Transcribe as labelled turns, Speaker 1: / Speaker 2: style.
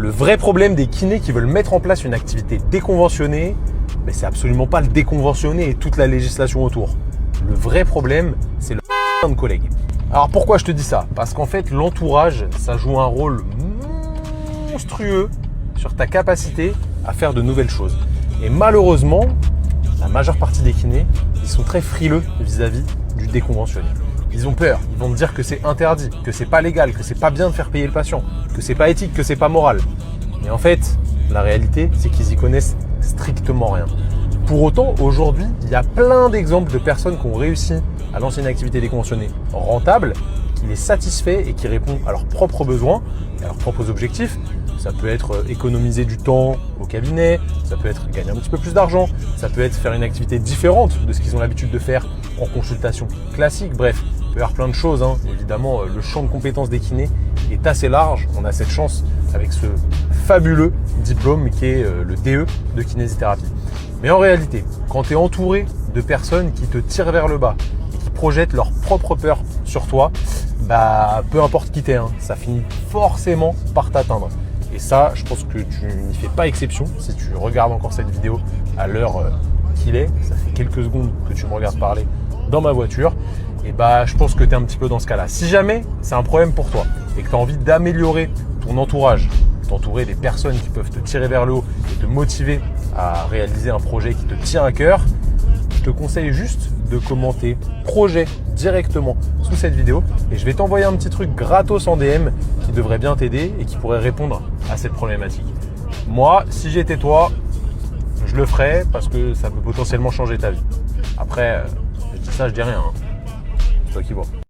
Speaker 1: Le vrai problème des kinés qui veulent mettre en place une activité déconventionnée, c'est absolument pas le déconventionné et toute la législation autour. Le vrai problème, c'est le de collègues. Alors pourquoi je te dis ça? Parce qu'en fait, l'entourage, ça joue un rôle monstrueux sur ta capacité à faire de nouvelles choses. Et malheureusement, la majeure partie des kinés, ils sont très frileux vis-à-vis du déconventionné. Ils ont peur, ils vont te dire que c'est interdit, que c'est pas légal, que c'est pas bien de faire payer le patient, que c'est pas éthique, que c'est pas moral. Et en fait, la réalité, c'est qu'ils y connaissent strictement rien. Pour autant, aujourd'hui, il y a plein d'exemples de personnes qui ont réussi à lancer une activité déconventionnée rentable, qui les satisfait et qui répond à leurs propres besoins et à leurs propres objectifs. Ça peut être économiser du temps au cabinet, ça peut être gagner un petit peu plus d'argent, ça peut être faire une activité différente de ce qu'ils ont l'habitude de faire en consultation classique. Bref, il peut y avoir plein de choses. Évidemment, le champ de compétences des kinés est assez large. On a cette chance avec ce fabuleux diplôme qui est le DE de kinésithérapie. Mais en réalité, quand tu es entouré de personnes qui te tirent vers le bas et qui projettent leur propre peur sur toi, peu importe qui t'es, ça finit forcément par t'atteindre. Et ça, je pense que tu n'y fais pas exception. Si tu regardes encore cette vidéo à l'heure qu'il est, ça fait quelques secondes que tu me regardes parler dans ma voiture, et je pense que tu es un petit peu dans ce cas-là. Si jamais c'est un problème pour toi et que tu as envie d'améliorer ton entourage, t'entourer des personnes qui peuvent te tirer vers le haut et te motiver à réaliser un projet qui te tient à cœur, je te conseille juste de commenter projet directement sous cette vidéo et je vais t'envoyer un petit truc gratos en DM qui devrait bien t'aider et qui pourrait répondre à cette problématique. Moi, si j'étais toi, je le ferais parce que ça peut potentiellement changer ta vie. Après, je dis ça, je dis rien. C'est toi qui vois.